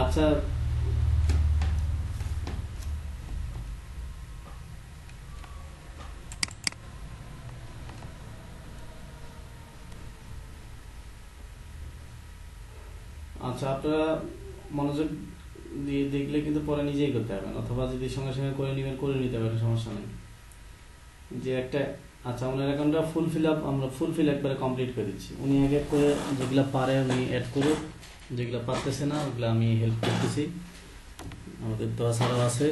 আচ্ছা আচ্ছা আপনারা মনোযোগ দিয়ে দেখলে কিন্তু পরে নিজেই করতে পারবেন, অথবা যদি সঙ্গে সঙ্গে করে নেবেন করে নিতে পারেন, সমস্যা নেই। যে একটা আচ্ছা ওনার অ্যাকাউন্টটা আমরা ফুল ফিল একবারে কমপ্লিট করে দিচ্ছি। উনি এক এক করে যেগুলো পারে উনি অ্যাড করুক, যেগুলো পারতেছে না ওগুলো আমি হেল্প করতেছি, আমাদের দোয়া ছাড়াও আছে।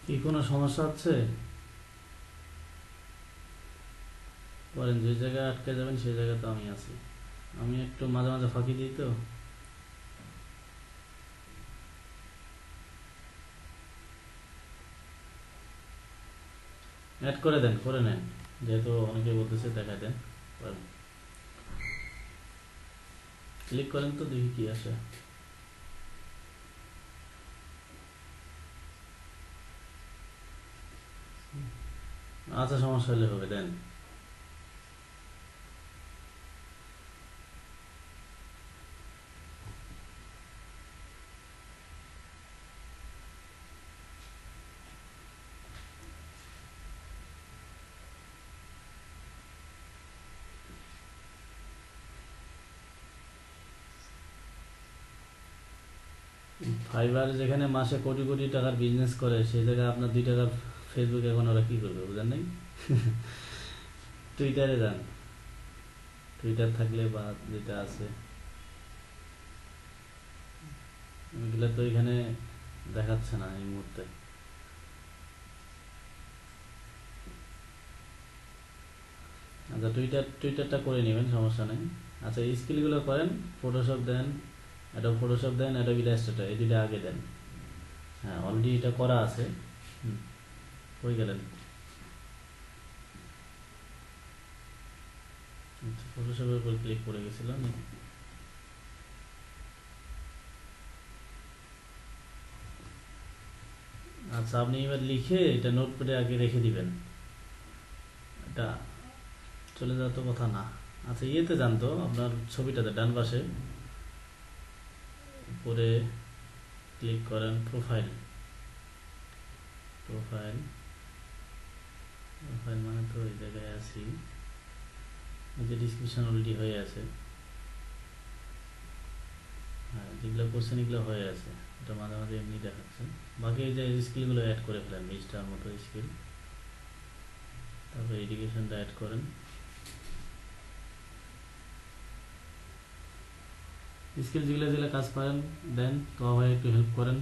কি কোনো সমস্যা হচ্ছে? বলেন, যে জায়গায় আটকে যাবেন সেই জায়গায় তো আমি আছি। আমি একটু মাঝে মাঝে ফাঁকি দিই তো। অ্যাড করে দেন, করে নেন, যেহেতু অনেকে বলতেছে দেখা দেন। ক্লিক করেন তো দেখি কি আসে। আচ্ছা সমস্যা হলে হবে, দেন। ফাইবার যেখানে মাসে কোটি কোটি টাকার বিজনেস করে, সেই জায়গায় আপনার 2 টাকার ফেসবুক এখন ওরা কি করবে বুঝেন নাই? টুইটারে যান, টুইটার থাকলে বা যেটা আছে এগুলো তো এখানে দেখাচ্ছে না এই মুহূর্তে। আচ্ছা টুইটারটা করে নেবেন, সমস্যা নেই। আচ্ছা এই স্কিলগুলো করেন, ফটোশপ দেন, ফটোশপ দেন, অ্যাডোবি ইলাস্ট্রেটর, এই দুইটা আগে দেন। হ্যাঁ অলরেডি এটা করা আছে। কই গেলেন? আচ্ছা ফটোশপের উপর ক্লিক করে গেছিলাম। আচ্ছা আপনি এবার লিখে এটা নোটপ্যাডে আগে রেখে দিবেন, এটা চলে যাওয়ার তো কথা না। আচ্ছা ইয়েতে যান তো, আপনার ছবিটাতে ডান পাশে উপরে ক্লিক করেন, প্রোফাইল। প্রোফাইল প্রোফাইল মানে তো এই জায়গায় আছি, এই যে ডিসক্রিপশন অলরেডি হয়ে আছে। হ্যাঁ যেগুলো কোশ্চেন এগুলো হয়ে আছে, এটা মাঝে মাঝে এমনি দেখাচ্ছে। বাকি এই যে স্কিলগুলো অ্যাড করে ফেলেন, 20টার মতো স্কিল। তারপরে এডুকেশনটা অ্যাড করেন। স্কিল যেগুলো যেগুলো কাজ পারেন দেন, তো ভাই একটু হেল্প করেন।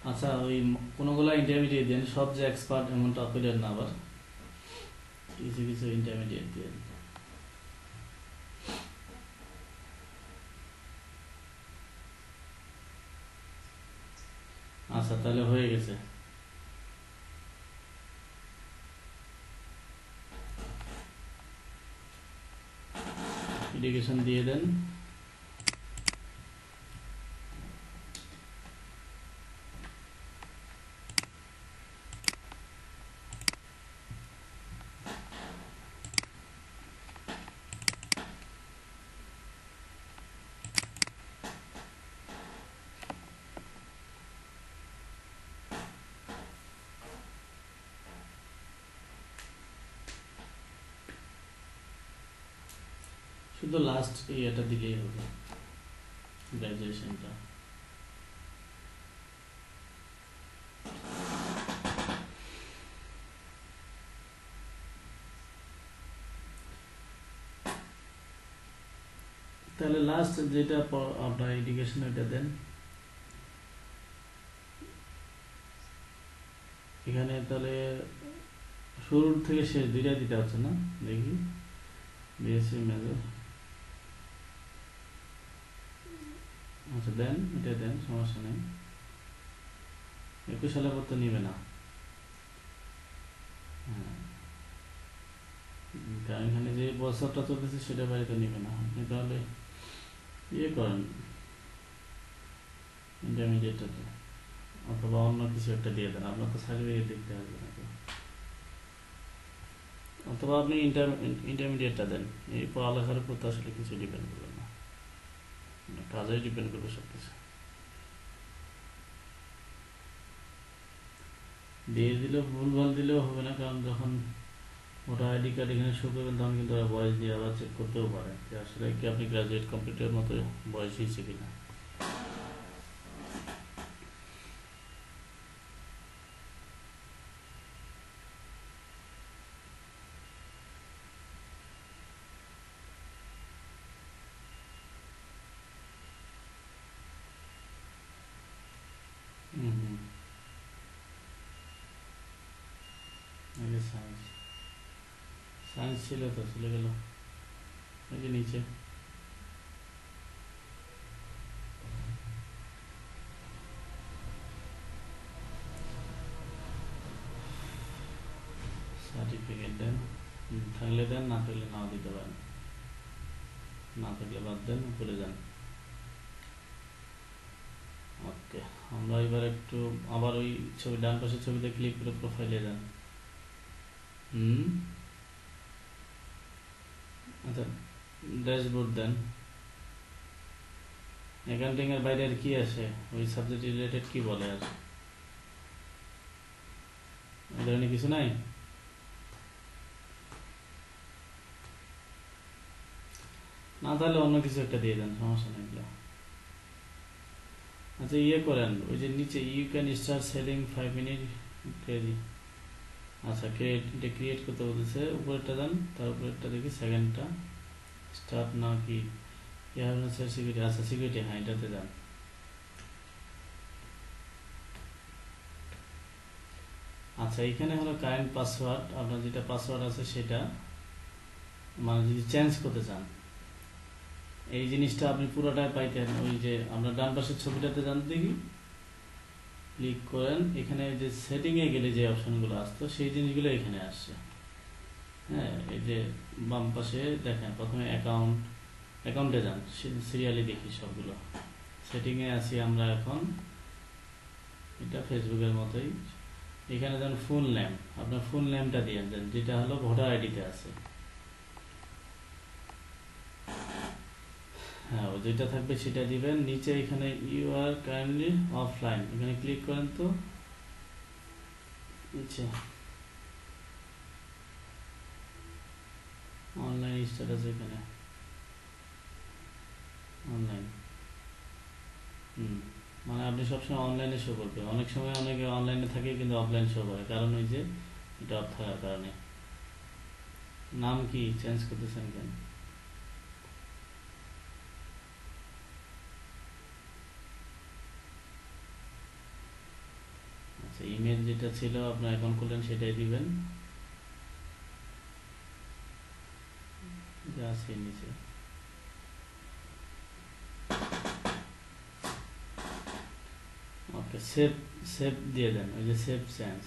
আচ্ছা ওই কোনোগুলো ইন্টারমিডিয়েট দেন, সব যে এক্সপার্ট এমনটা করেন না, আবার কিছু কিছু ইন্টারমিডিয়েট দেন। আচ্ছা তাহলে হয়ে গেছে। এডুকেশন দিয়ে দেন। শুধু লাস্ট ইয়েটা দিলেই হবে, গ্রাজুয়েশনটা। তাহলে লাস্ট যেটা আপনার এডুকেশন ওইটা দেন। এখানে তাহলে শুরুর থেকে শেষ দুইটা দিতে হচ্ছে না, দেখি বিএসসি মেজর। আচ্ছা দেন, এটা দেন, সমস্যা নেই। 21 সালে পর তো নিবে না। হ্যাঁ, কারণ এখানে যে বছরটা চলতেছে সেটা বাড়িতে নিবে না। আপনি তাহলে ইয়ে করেন ইন্টারমিডিয়েটটাতে, অথবা অন্য কিছু একটা দিয়ে দেন। আপনার তো সার্টিফিকেট দেখতে হবে না তো। অথবা আপনি ইন্টারমিডিয়েটটা দেন। এই পড়ালেখার উপর তো আসলে কিছু ডিপেন্ড করবে না, কাজে ডিপেন্ড করবে সব কিছু। দিয়ে দিলেও ভুলভাল দিলেও হবে না, কারণ যখন ওটা আইডি কার্ড এখানে শো করবেন তখন কিন্তু ওরা বয়স দিয়ে আবার চেক করতেও পারে যে আসলে কি আপনি গ্রাজুয়েট কমপ্লিটের মতো বয়স হয়েছে কিনা। হুম, আগে সায়েন্স সায়েন্স ছিল তো চলে গেল। এই যে নিচে সার্টিফিকেট দেন, থাকলে দেন, না থাকলে নাও দিতে পারেন, না থাকলে বাদ দেন, উপরে যান। ওকে, আমরা এবার একটু আবার ওই ছবি ডান পাশের ছবিতে ক্লিক করে প্রোফাইলে যান। হুম, আচ্ছা ড্যাশবোর্ড দেন। অ্যাকাউন্টিং এর বাইরে আর কি আসে, ওই সাবজেক্ট রিলেটেড কি বলে আর এই ধরনের কিছু নাই? না তাহলে অন্য কিছু একটা দিয়ে দেন, সমস্যা নেই। আচ্ছা ইয়ে করেন, ওই যে নিচে you can start selling 5 minute crazy. আচ্ছা এটা ক্রিয়েট করতে বলতেছে, উপরেরটা যান, তার উপরেরটা দেখি সেকেন্ডটা স্টার্ট না কি সিকিউরিটি। আচ্ছা সিকিউরিটি, হ্যাঁ এটাতে যান। আচ্ছা এখানে হলো কারেন্ট পাসওয়ার্ড, আপনার যেটা পাসওয়ার্ড আছে সেটা মানে যদি চেঞ্জ করতে চান, এই জিনিসটা আপনি পুরোটাই পাইতেন। ওই যে আমরা ডান পাশের ছবিটাতে যান, দেখি ক্লিক করেন, এখানে যে সেটিংয়ে গেলে যে অপশনগুলো আসতো সেই জিনিসগুলো এখানে আসছে। হ্যাঁ, এই যে বাম পাশে দেখেন, প্রথমে অ্যাকাউন্টে যান, সিরিয়ালি দেখি সবগুলো। সেটিংয়ে আছি আমরা এখন, এটা ফেসবুকের মতোই। এখানে যান ফুল নেম, আপনার ফুল নেমটা দিয়ে দেন, যেটা হলো ভোটার আইডিতে আছে। হ্যাঁ, ও যেটা থাকবে সেটা দিবেন। নিচে এখানে ইউ আর কাইন্ডলি অফলাইন, এখানে ক্লিক করেন তো নিচে অনলাইন স্ট্যাটাস, এখানে অনলাইন। মানে আপনি সবসময় অনলাইনে শো করবে। অনেক সময় অনেকে অনলাইনে থাকে কিন্তু অফলাইন শো করে, কারণ ওই যে এটা অফ থাকার কারণে। নাম কি চেঞ্জ করতেছেন কেন? যেটা ছিল আপনার অ্যাকাউন্ট করলেন সেটাই দিবেন, যা আছে নিচে। ওকে, সেভ সেভ দিয়ে দেন, ওই যে সেভ চেঞ্জ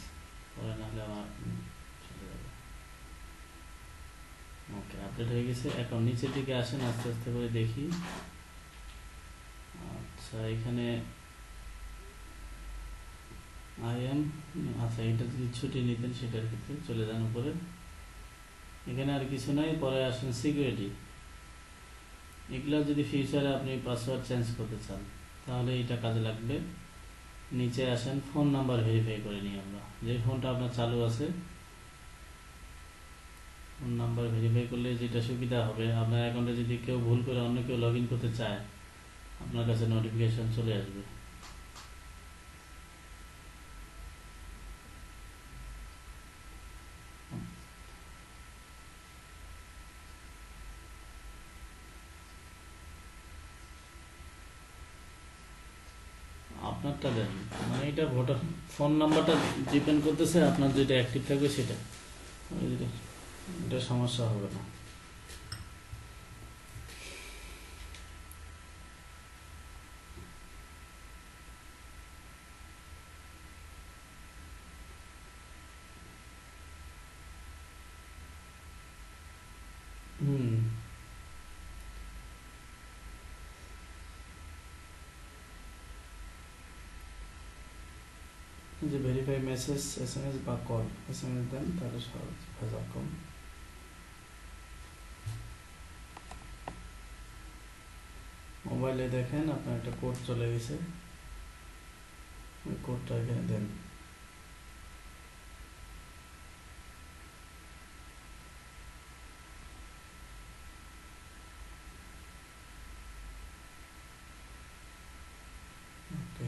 পরে, নাহলে আমার চলে যাবে। ওকে, আপডেট হয়ে গেছে। এখন নিচের দিকে আসেন, আস্তে আস্তে করে দেখি। আচ্ছা, এখানে আচ্ছা, এটা যদি ছুটি নিতেন সেটার ক্ষেত্রে চলে যান উপরে। এখানে আর কিছু নাই, পরে আসেন সিকিউরিটি। এগুলো যদি ফিউচারে আপনি পাসওয়ার্ড চেঞ্জ করতে চান তাহলে এটা কাজে লাগবে। নিচে আসেন, ফোন নাম্বার ভেরিফাই করে নিই আমরা, যে ফোনটা আপনার চালু আছে। ফোন নাম্বার ভেরিফাই করলে যেটা সুবিধা হবে, আপনার অ্যাকাউন্টে যদি কেউ ভুল করে অন্য কেউ লগ ইন করতে চায়, আপনার কাছে নোটিফিকেশন চলে আসবে। আপনারটা দেন, মানে এটা ভোটার ফোন নাম্বারটা ডিপেন্ড করতেছে আপনার যেটা অ্যাক্টিভ থাকবে সেটা, এটা সমস্যা হবে না। হুম, যে ভেরিফাই মেসেজ, SMS বা কল, SMS দেন তাহলে সহজ ভেজাল কম। মোবাইলে দেখেন আপনার একটা কোড চলে গেছে, ওই কোডটা এখানে দেন। ওকে,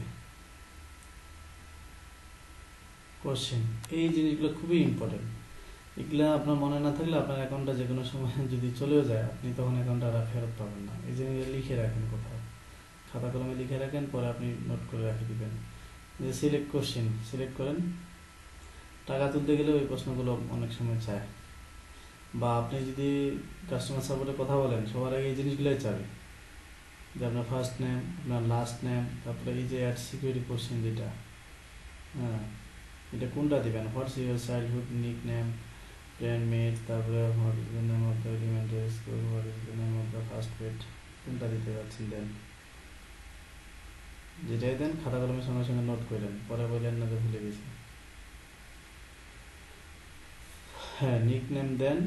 কোশ্চেন, এই জিনিসগুলো খুবই ইম্পর্টেন্ট। এগুলা আপনার মনে না থাকলে আপনার অ্যাকাউন্টটা যে কোনো সময় যদি চলেও যায়, আপনি তখন অ্যাকাউন্টটা আর ফেরত পাবেন না। এই জিনিসগুলো লিখে রাখেন কোথাও, খাতা কলমে লিখে রাখেন, পরে আপনি নোট করে রেখে দিবেন। যে সিলেক্ট কোশ্চেন সিলেক্ট করেন, টাকা তুলতে গেলে ওই প্রশ্নগুলো অনেক সময় চায়, বা আপনি যদি কাস্টমার সাপোর্টে কথা বলেন, সবার আগে এই জিনিসগুলোই চাবে, যে আপনার ফার্স্ট নেম, আপনার লাস্ট নেম, তারপরে এই যে অ্যাড সিকিউরিটি কোশ্চেন যেটা, হ্যাঁ, এটা কোনটা দিবেন, what's your childhood nickname, friend mate, তারপরে what is the name of the elementary school, what is the name of the first pet, কোনটা দিতে যাচ্ছেন দেন। যেটাই দেন খাতা কলমের সঙ্গে সঙ্গে নোট করেন, পরে বললেন না যে ভুলে গেছি। হ্যাঁ, নিক নেম দেন।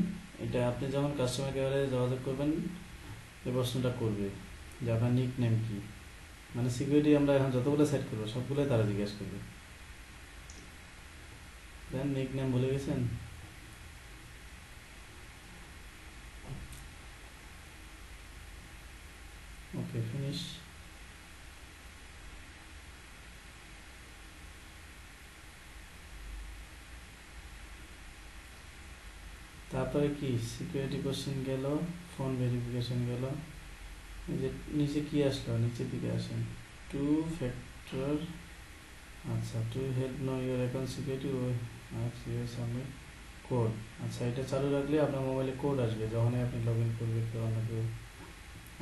এটা আপনি যখন কাস্টমার কেয়ারে যোগাযোগ করবেন, এই প্রশ্নটা করবে যে আপনার নিক নেম কি। মানে সিকিউরিটি আমরা এখন যতগুলো সেট করবো সবগুলোই তারা জিজ্ঞেস করবে। দেন নিক নেম ভুলে গেছেন, ওকে, ফিনিশ। তারপরে কি সিকিউরিটি কোশ্চেন গেল, ফোন ভেরিফিকেশন গেল। এই যে নিচে কি আসলো, নিচের দিকে আসেন, টু ফ্যাক্টর। আচ্ছা, to help no your account security submit code. আচ্ছা, এটা চালু রাখলে আপনার মোবাইলে কোড আসবে, যখনই আপনি লগ ইন করবেন কেউ অন্য কেউ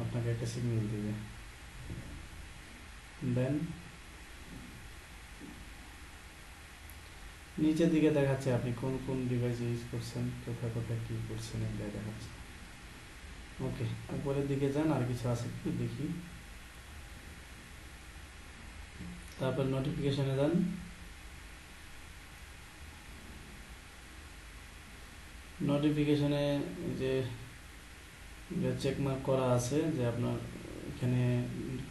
আপনাকে একটা সিগন্যাল দিবে। দেন নিচের দিকে দেখাচ্ছে আপনি কোন কোন ডিভাইস ইউজ করছেন, কোথায় কোথায় কী করছেন, এগুলো দেখাচ্ছে। ওকে, উপরের দিকে যান, আর কিছু আছে কি দেখি। তারপর নোটিফিকেশনে যান। নোটিফিকেশনে যে চেক মার্ক করা আছে, যে আপনার এখানে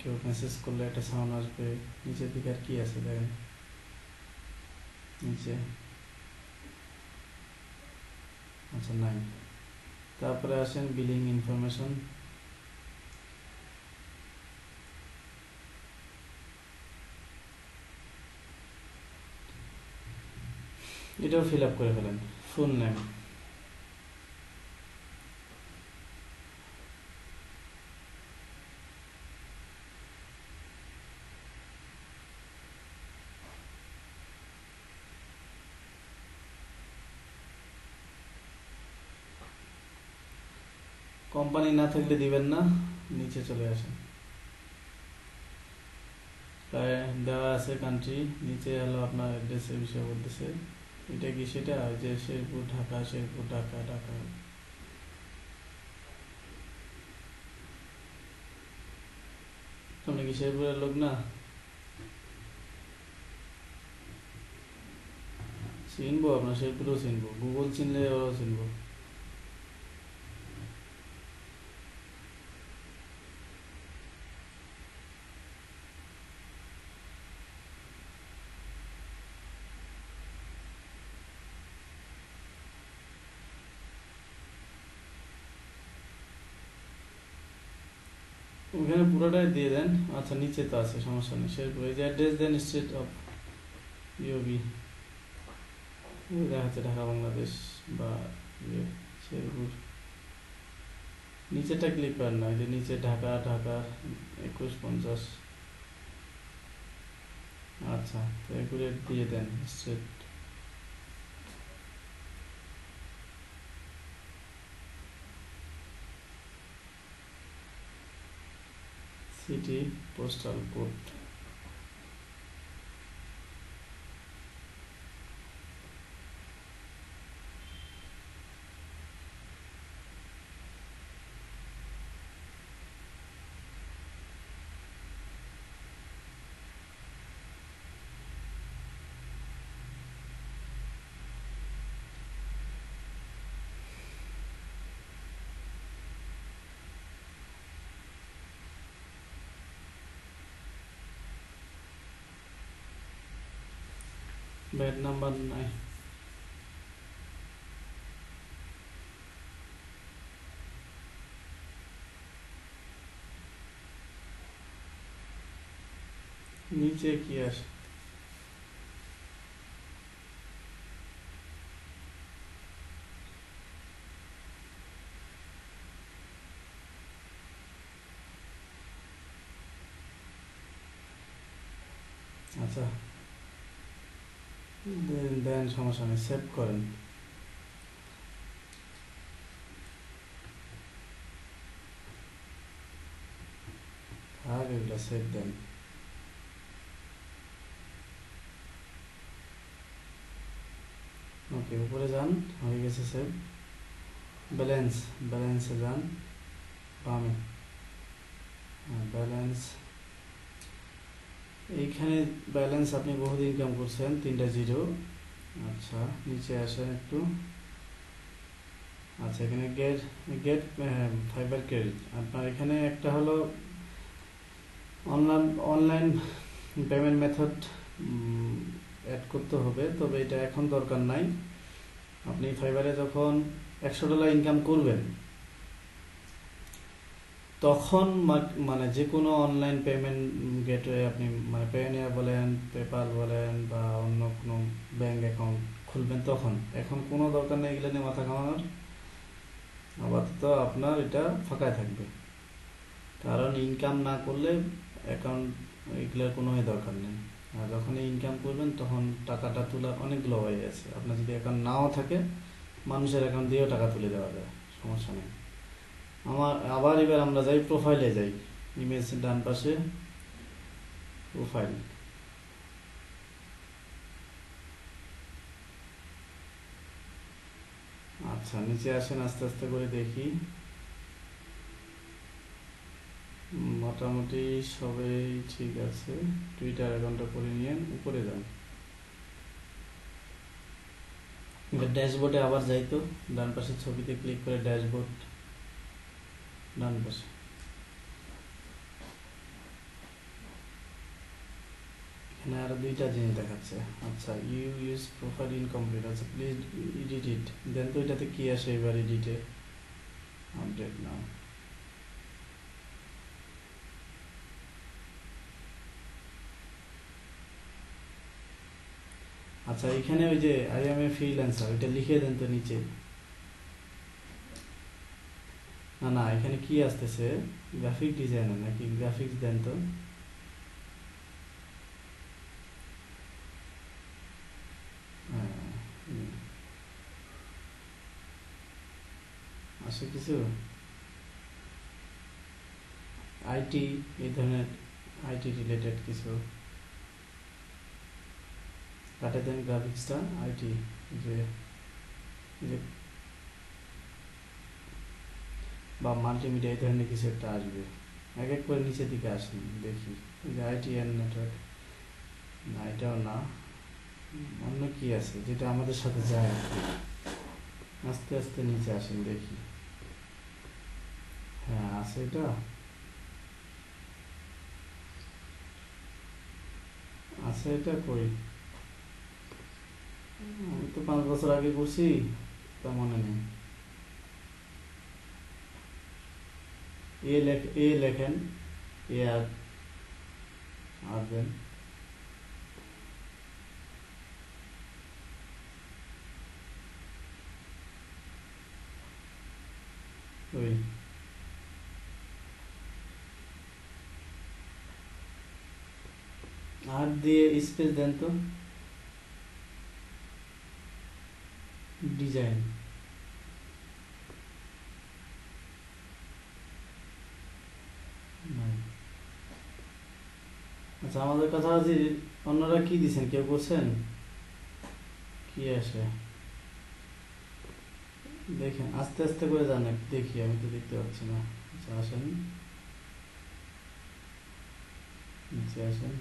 কেউ মেসেজ করলে একটা সাউন্ড আসবে। নিচের দিকে আর কি আছে দেখেন, নিচে, আচ্ছা নাই। তারপরে আসেন বিলিং ইনফরমেশন, এটাও ফিল আপ করে ফেলেন। ফুল নেম, কোম্পানি না থাকলে দিবেন না, নিচে চলে আসেন। প্রায় দেওয়া আছে কান্ট্রি, নিচে হলো আপনার অ্যাড্রেসের বিষয় বলতেছে। এটা কি সেটা যে শেরপুর ঢাকা, শেরপুর ঢাকা, ঢাকা। আপনি কি শেরপুরের লোক না? চিনবো, আপনার শেরপুরেও চিনবো, গুগল চিনলে ওরাও চিনবো। ওখানে পুরোটাই দিয়ে দেন। আচ্ছা নিচে তো আছে, সমস্যা নেই। শেরপুর, এই যে অ্যাড্রেস দেন, স্টেট অফ ইউবি দেখাচ্ছে ঢাকা বাংলাদেশ বা শেরপুর। নিচেটা ক্লিক করেন না, এই যে নিচে ঢাকা, ঢাকা 2150। আচ্ছা, তো এগুলো দিয়ে দেন স্টেট। City, postal code. ব্যাড নাম্বার নাই। নিচে কি আসে? আচ্ছা দেন দেন, সমস্যা নেই, সেভ করেন। আর এগুলো সেভ দেন। ওকে, উপরে যান, হয়ে গেছে সেভ। ব্যালেন্স, ব্যালেন্সে যান বামে। ব্যালেন্স, এইখানে ব্যালেন্স আপনি বহুত ইনকাম করছেন, 3টা জিরো। আচ্ছা নিচে আসেন একটু। আচ্ছা এখানে গেট গেট ফাইবার ক্রেডিট। আপনার এখানে একটা হলো online online payment method add করতে হবে, তবে এটা এখন দরকার নাই। আপনি ফাইবারে যখন $100 ইনকাম করবেন, তখন মানে যে কোনো অনলাইন পেমেন্ট গেটওয়ে আপনি, মানে পেওনিয়ার বলেন, পেপাল বলেন, বা অন্য কোনো ব্যাংক অ্যাকাউন্ট খুলবেন, তখন। এখন কোনো দরকার নেই এগুলো নিয়ে মাথা ঘামানোর। আপাতত আপনার এটা ফাঁকায় থাকবে, কারণ ইনকাম না করলে অ্যাকাউন্ট এগুলোর কোনো দরকার নেই। আর যখন ইনকাম করবেন তখন টাকাটা তোলা অনেকগুলো হয়ে গেছে। আপনার যদি অ্যাকাউন্ট নাও থাকে, মানুষের অ্যাকাউন্ট দিয়েও টাকা তুলে দেওয়া যায়, সমস্যা নেই। আবার এবার আমরা যাই প্রোফাইলে যাই, ইমেজ ডান পাশে প্রোফাইল। আচ্ছা নিচে আসেন, আস্তে আস্তে করে দেখি। মোটামুটি সবই ঠিক আছে। টুইটার অ্যাকাউন্টটা করে নিয়ে উপরে যান। ড্যাশবোর্ডে আবার যাই তো, ডান পাশের ছবিতে ক্লিক করে ড্যাশবোর্ড, ডান পাশে। এখানে আরো 2টা জিনিস দেখাচ্ছে। আচ্ছা ইউ ইউজ প্রোফাইল ইনকমপ্লিট। আচ্ছা প্লিজ এডিট ইট। দেন তো এটাতে কি আসে এবার এডিটে? আপডেট নাও। আচ্ছা এখানে ওই যে আই এম এ ফ্রিল্যান্সার, ওইটা লিখে দেন তো নিচে। না না, এখানে কি আসতেছে? গ্রাফিক ডিজাইনার নাকি? গ্রাফিক্স দেন তো। হ্যাঁ, আসে কিছু। আইটি, এই ধরনের আইটি রিলেটেড কিছু কাটে দেন গ্রাফিক্সটা, আইটি যে যে বা মাল্টিমিডিয়া এই ধরনের কিছু একটা আসবে। এক এক করে নিচের দিকে আসেন দেখি, এই যে আইটি অ্যান্ড নেটওয়ার্ক, না এটাও না, অন্য কি আছে যেটা আমাদের সাথে যায় আর কি। আস্তে আস্তে নিচে আসেন দেখি, হ্যাঁ আছে এটা, আছে এটা কই, আমি তো 5 বছর আগে করছি, তা মনে নেই। এ লেখেন, এ আর দেন, ওই আর দিয়ে স্পেস দেন তো, ডিজাইন, আচ্ছা আমাদের কথা যে অন্যরা কি দিছেন, কেউ করছেন কি আসে দেখেন, আস্তে আস্তে করে যান দেখি, আমি তো দেখতে পাচ্ছি না। আচ্ছা আসেন নিচে আসেন,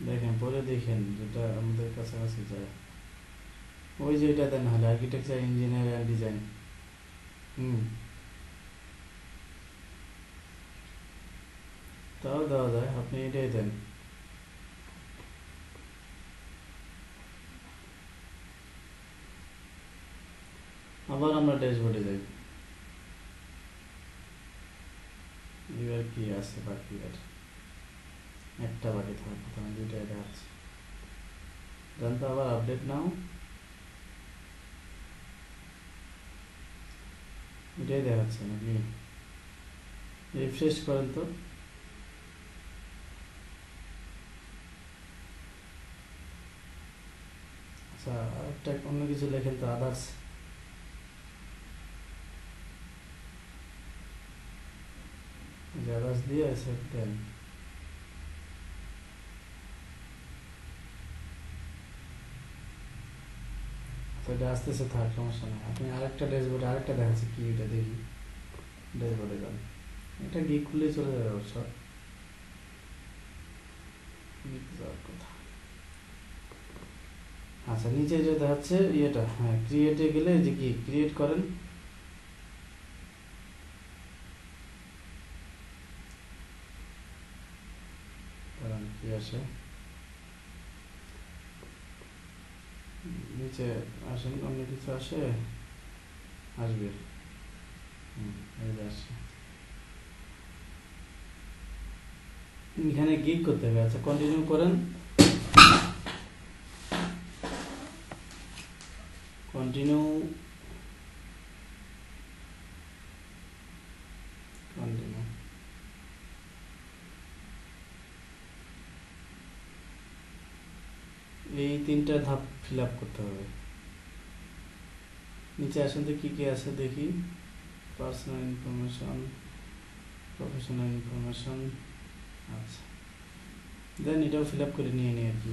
দেখেন পরে দেখেন যেটা আমাদের কাছাকাছি যায়, ওই যে এটা দেন, হলে আর্কিটেকচার ইঞ্জিনিয়ার অ্যান্ড ডিজাইন। হুম, তাও দেওয়া যায়, আপনি এটাই দেন। আবার আমরা ড্যাশবোর্ডে যাই, এবার কি আছে বাকি, আর একটা বাকি থাকার কথা, আমি দুইটা দেখাচ্ছি, দেন তো আবার আপডেট নাও, এটাই দেখাচ্ছে নাকি, রিফ্রেশ করেন তো। আচ্ছা আরেকটা অন্য কিছু লেখেন তো, আদার্স, আদার্স দিয়ে সেভ দেন। তো এটা আসতেছে, থাক সমস্যা নেই, আপনি আরেকটা ড্যাশবোর্ডে আরেকটা দেখাচ্ছে কি, এটা দেখি, ড্যাশবোর্ডে যান, এটা গিয়ে খুলে চলে যাবে অবশ্য, যাওয়ার কথা। আচ্ছা নিচে যে দেখাচ্ছে ইয়েটা, হ্যাঁ ক্রিয়েটে গেলে যে কি ক্রিয়েট করেন, কারণ কি আসে, নিচে আসেন, অন্য কিছু আসে, আসবে, এই যে আসছে, এখানে গিগ করতে হবে। আচ্ছা কন্টিনিউ করেন, কন্টিনিউ, কন্টিনিউ, এই 3টা ধাপ ফিল আপ করতে হবে। নিচে আসেন তো কি কি আছে দেখি, পার্সোনাল ইনফরমেশন, প্রফেশনাল ইনফরমেশন, আচ্ছা দেন এটাও ফিল আপ করে নিয়ে নিই আর কি।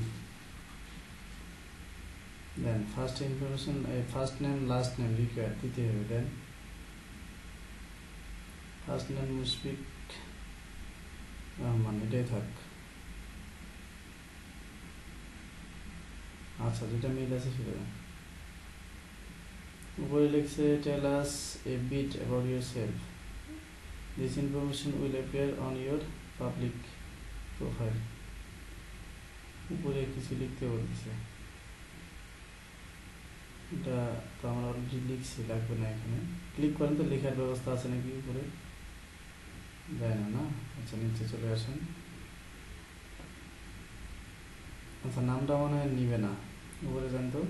Then first information, first name last name required দিতে হবে, then first name Mushfiq Rahman, এটাই থাক। আচ্ছা যেটা মিল আছে সেটা দেন। উপরে লিখছে tell us a bit about yourself, this information will appear on your public profile. উপরে কিছু লিখতে বলতেছে, এটা তো আমরা অলরেডি লিখছি, লাগবে না এখানে, ক্লিক করেন তো, লেখার ব্যবস্থা আছে নাকি উপরে, যায় না না। আচ্ছা নিচে চলে আসেন, আচ্ছা নামটা মনে হয় নিবে না, উপরে যান তো,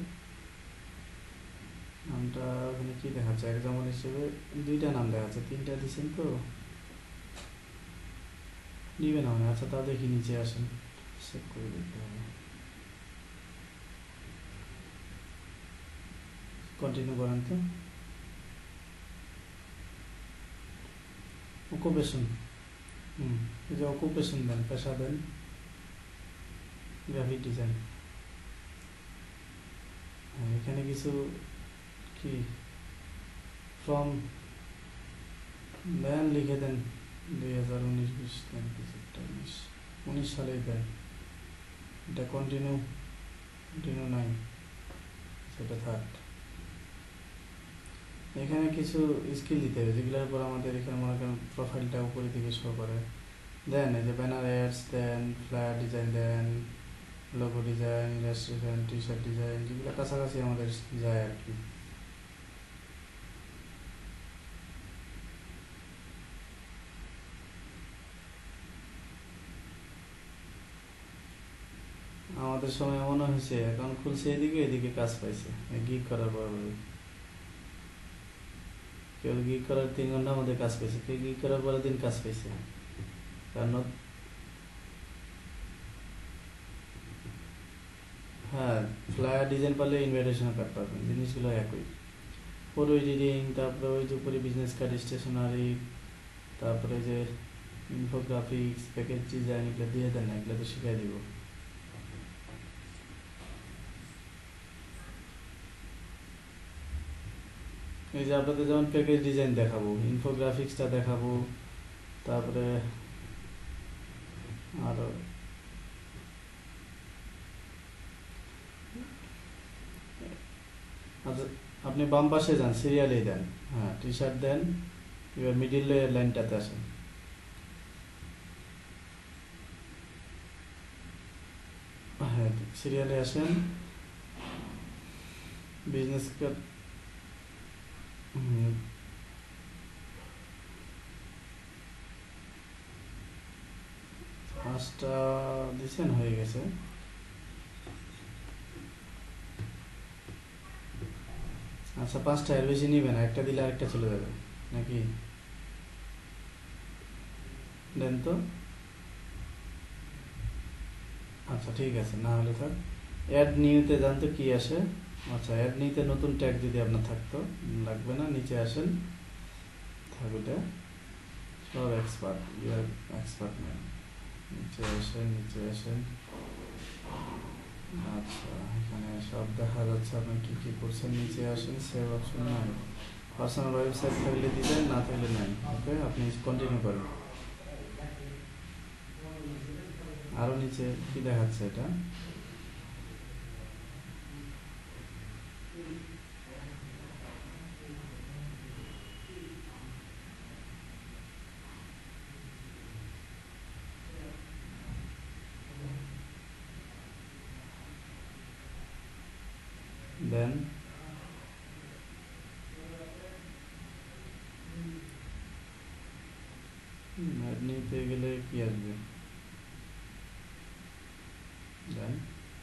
নামটা ওখানে কি দেখাচ্ছে, এক্সাম্পল হিসেবে 2টা নাম দেখাচ্ছে, 3টা দিচ্ছেন তো, নিবে না মানে। আচ্ছা তাও দেখি নিচে আসেন, চেক করে দেখতে হবে, কন্টিনিউ করেন তো। অকুপেশন, এই যে অকুপেশন দেন, পেশা দেন, গ্রাফিক ডিজাইন। এখানে কিছু কি ফ্রম দেন, লিখে দেন 2019-20 দেন, কিছু একটা 19 সালেই দেন। এটা কন্টিনিউ নাই, সেটা থার্ড। এখানে কিছু স্কিল দিতে হবে যেগুলোর উপর আমাদের এখানে মনে করেন প্রোফাইলটা উপরের দিকে শো করে। দেন এই যে banner ads then, flyer design then, logo design, illustration, T shirt design, যেগুলো কাছাকাছি আমাদের যায় আর কি। আমাদের সময় মনে হয়েছে অ্যাকাউন্ট খুলছে এদিকে কাজ পাইছে গিগ করার পর। কেউ গিগ করার 3 ঘন্টার মধ্যে কাজ পাইছে, কেউ গিগ করার পরের দিন কাজ পাইছে। কারণ হ্যাঁ, ফ্লায়ার ডিজাইন পারলে ইনভাইটেশন কার্ড পাবেন, জিনিসগুলো একই। ফটো এডিটিং, তারপরে ওই যে উপরে বিজনেস কার্ড, স্টেশনারি, তারপরে যে ইনফোগ্রাফিক্স, প্যাকেজ ডিজাইন, এগুলো দিয়ে দেন না, এগুলো তো শিখাই দিব। এই যে আপনাদের যেমন প্যাকেজ ডিজাইন দেখাবো, ইনফোগ্রাফিক্সটা দেখাবো, তারপরে আরো আচ্ছা, আপনি বাম পাশে যান, সিরিয়ালে দেন। হ্যাঁ, টি শার্ট দেন, এবার মিডিল লাইনটাতে আসেন। হ্যাঁ, সিরিয়ালে আসেন, বিজনেস কার্ড। পাঁচটা দিচ্ছেন, হয়ে গেছে। আচ্ছা, 5টা এর বেশি নিবে না, একটা দিলে আরেকটা চলে যাবে নাকি? দেন তো। আচ্ছা ঠিক আছে, না হলে থাক। অ্যাড নিউতে যান তো কি আসে। আচ্ছা, অ্যাড নিউতে নতুন ট্যাগ যদি আপনার থাকতো, লাগবে না, নিচে আসেন, থাকবে সব এক্সপার্ট, ইউর এক্সপার্ট ম্যান। নিচে আসেন। আচ্ছা, এখানে সব দেখা যাচ্ছে আপনি কি কি করছেন। নিচে আসেন, সেভ অপশন নাই। পার্সোনাল ওয়েবসাইট থাকলে দিবেন, না থাকলে নাই। ওকে, আপনি কন্টিনিউ করেন। আরও নিচে কি দেখাচ্ছে এটা? দেন নিতে গেলে কি আসবে? দেন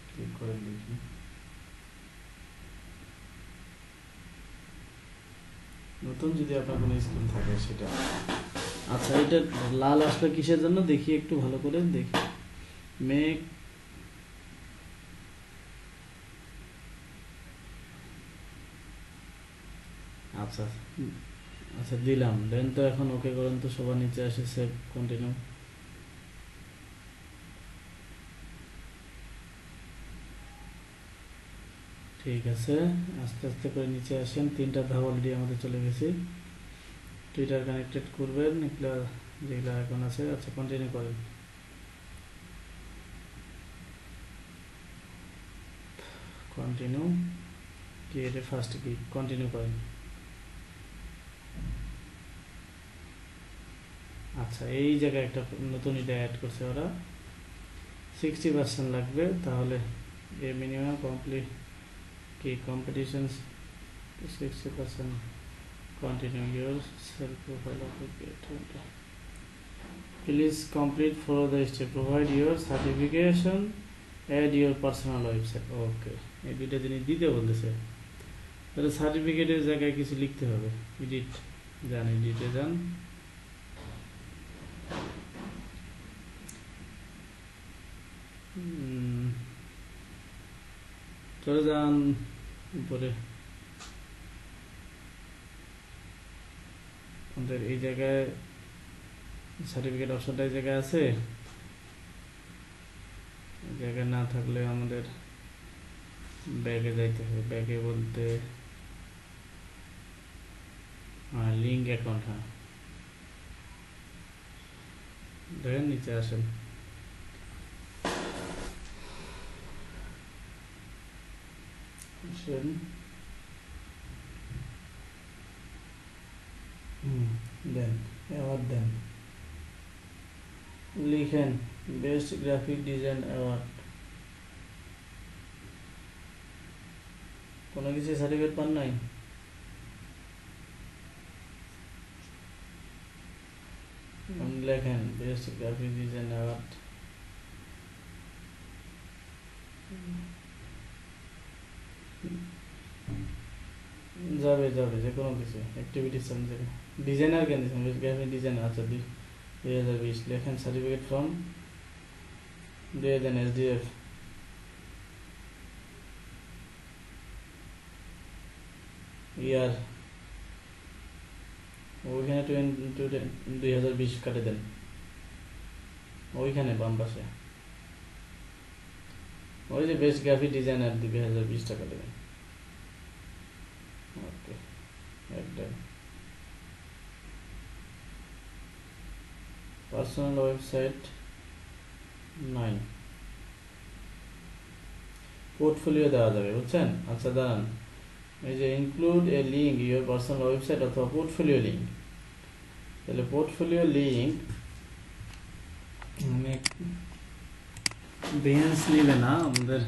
ক্লিক করে দেখি। নতুন যদি আপনার কোনো স্কিল থাকে সেটা। আচ্ছা, এটা লাল আসলে কিসের জন্য দেখি, একটু ভালো করে দেখি। মেক আচ্ছা আচ্ছা দিলাম। দেন তো এখন ওকে করেন তো, সবার নিচে আসে সেভ কন্টিনিউ। ঠিক আছে, আস্তে আস্তে করে নিচে আসেন। 3টা ধাপ অলরেডি আমাদের চলে গেছে। টুইটার কানেক্টেড করবেন, এগুলো যেগুলো এখন আছে। আচ্ছা, কন্টিনিউ করেন। কন্টিনিউ ক্রিয়েটে ফার্স্ট কি কন্টিনিউ করেন। আচ্ছা, এই জায়গায় একটা নতুন এটা অ্যাড করছে ওরা, 60% লাগবে। তাহলে এ মিনিমাম কমপ্লিট কি competitions 60%। Continue your self profile please complete follow the step, provide your certification, add your personal website. Okay, এই দুইটা জিনিস দিতে বলতেছে। তাহলে সার্টিফিকেটের জায়গায় কিছু লিখতে হবে। এডিট যান, এডিটে যান। চলে যান উপরে, আমাদের এই জায়গায় সার্টিফিকেট অপশনটা এই জায়গায় আছে, এই জায়গায় না থাকলে আমাদের ব্যাগে যাইতে হবে। ব্যাগে বলতে লিঙ্ক অ্যাকাউন্ট, হ্যাঁ দেখেন নিচে আসেন। দেন অ্যাওয়ার্ড দেন, লিখেন বেস্ট গ্রাফিক ডিজাইন অ্যাওয়ার্ড। কোনো কিছু সার্টিফিকেট পান নাই? লেখেন বেস্ট গ্রাফিক ডিজাইন অ্যাওয়ার্ড। যাবে যাবে যে কোনো কিছু অ্যাক্টিভিটিস ডিজাইনার কেন দিচ্ছেন, বেস্ট গ্রাফিক ডিজাইনার। আচ্ছা 2020 লেখেন সার্টিফিকেট ফ্রম দিয়ে দেন SDF। ইয়ার ওইখানে 2020 কাটে দেন, ওইখানে বাম পাশে ওই যে বেস্ট গ্রাফিক ডিজাইনার 2020 টাকা দেবেন। ওকে একদম। পার্সোনাল ওয়েবসাইট নাই, পোর্টফোলিও দেওয়া যাবে বুঝছেন। আচ্ছা দাঁড়ান, এই যে include A link your personal website অথবা পোর্টফোলিও লিঙ্ক। তাহলে পোর্টফোলিও লিঙ্ক আমি বেহেন্স নিবে না আমাদের,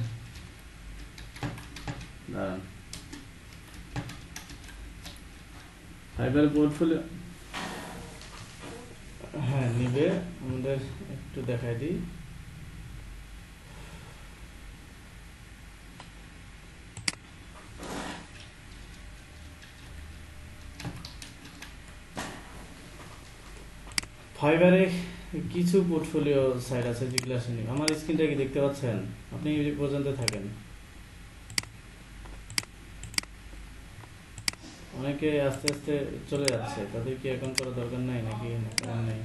দাঁড়ান ফাইবার পোর্টফোলিও হ্যাঁ নিবে আমাদের, একটু দেখাই দিই। ফাইবারে কিছু পোর্টফোলিও সাইট আছে যেগুলো আসেনি। আমার স্ক্রিনটা কি দেখতে পাচ্ছেন? আপনি এই পর্যন্ত থাকেন। অনেকে আস্তে আস্তে চলে যাচ্ছে, তাদের কি এখন করা দরকার নাই নাকি নাই?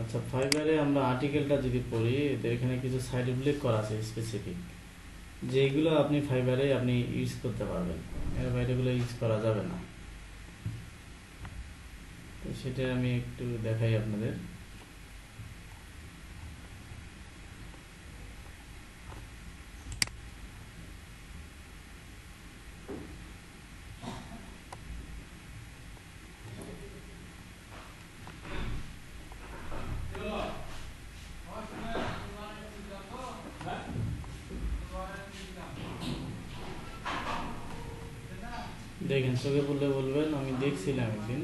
আচ্ছা ফাইবারে আমরা আর্টিকেলটা যদি পড়ি, এখানে কিছু সাইট উল্লেখ করা আছে স্পেসিফিক, যেগুলো আপনি ফাইবারে আপনি ইউজ করতে পারবেন, এর বাইরেগুলো ইউজ করা যাবে না। তো সেটা আমি একটু দেখাই আপনাদের। দেখেন চোখে পড়লে বলবেন, আমি দেখছিলাম একদিন।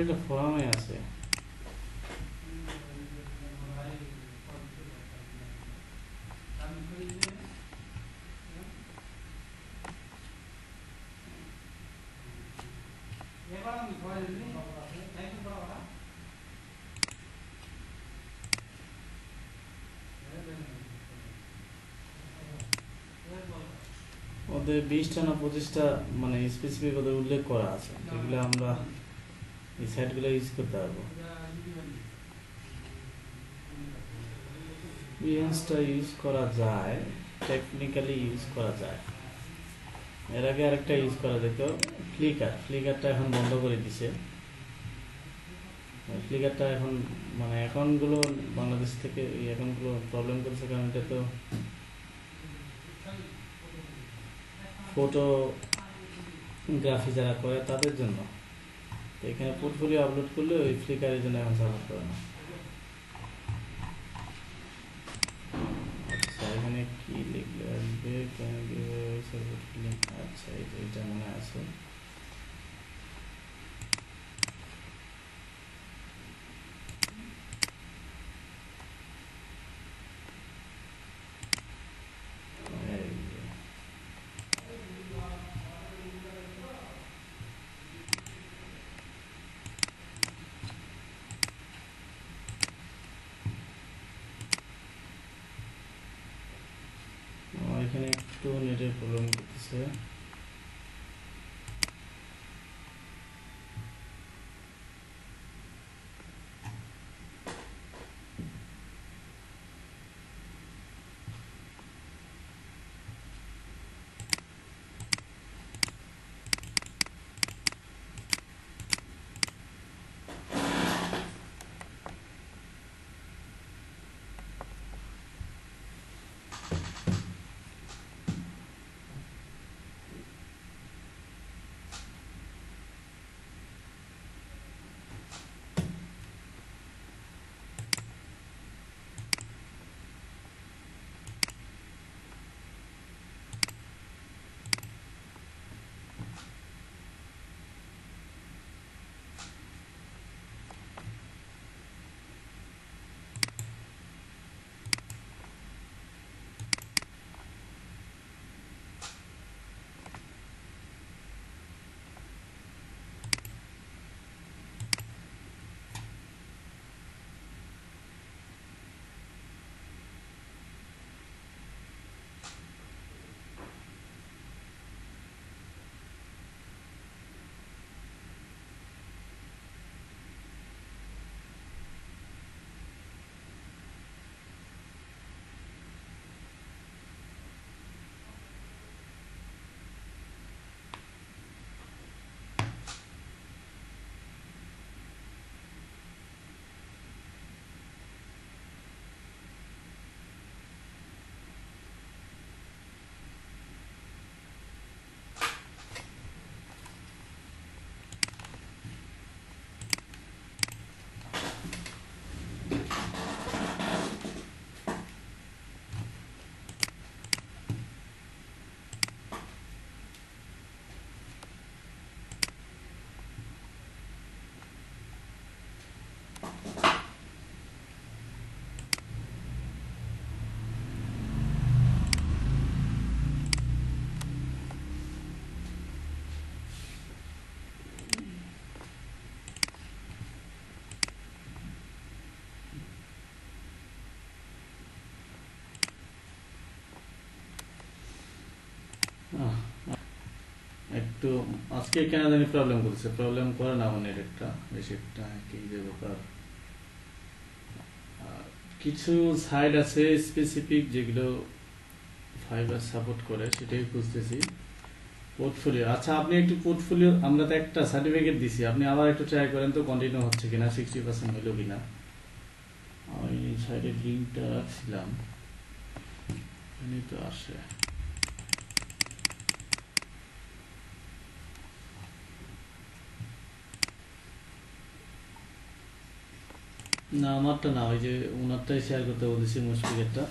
একটা ফোরামে আছে, ওদের 20টা না 25টা মানে স্পেসিফিক ওদের উল্লেখ করা আছে, যেগুলো আমরা এই সাইটগুলো ইউজ করতে পারবো। বিহেন্সটা ইউজ করা যায়, টেকনিক্যালি ইউজ করা যায়। এর আগে আরেকটা ইউজ করা যেত ফ্লিকারটা এখন বন্ধ করে দিছে। ফ্লিকারটা এখন মানে অ্যাকাউন্টগুলো বাংলাদেশ থেকে এই অ্যাকাউন্টগুলো প্রবলেম করছে, কারণ এটা তো ফটোগ্রাফি যারা করে তাদের জন্য। তো এখানে পোর্টফোলিও আপলোড করলে ওই ফ্লিকারের জন্য এখন সাপোর্ট করে না। আচ্ছা এখানে কি লিখলে আসবে? আচ্ছা এটা মনে আছে। প্রবলেম করতেছে। একটু আজকে কেন জানি প্রবলেম করছে, প্রবলেম করে না মানে একটা বেশি একটা কি যে ব্যাপার। কিছু সাইট আছে স্পেসিফিক যেগুলো ফাইবার সাপোর্ট করে, সেটাই খুঁজতেছি। পোর্টফোলিও, আচ্ছা আপনি একটু পোর্টফোলিও, আমরা তো একটা সার্টিফিকেট দিছি, আপনি আবার একটু ট্রাই করেন তো কন্টিনিউ হচ্ছে কিনা, 60% হলো কিনা। আমি সাইডের লিঙ্কটা রাখছিলাম, এখানে তো আসে না, আমারটা না, ওই যে ওনারটাই শেয়ার করতে বলেছি মুশফিকেরটা।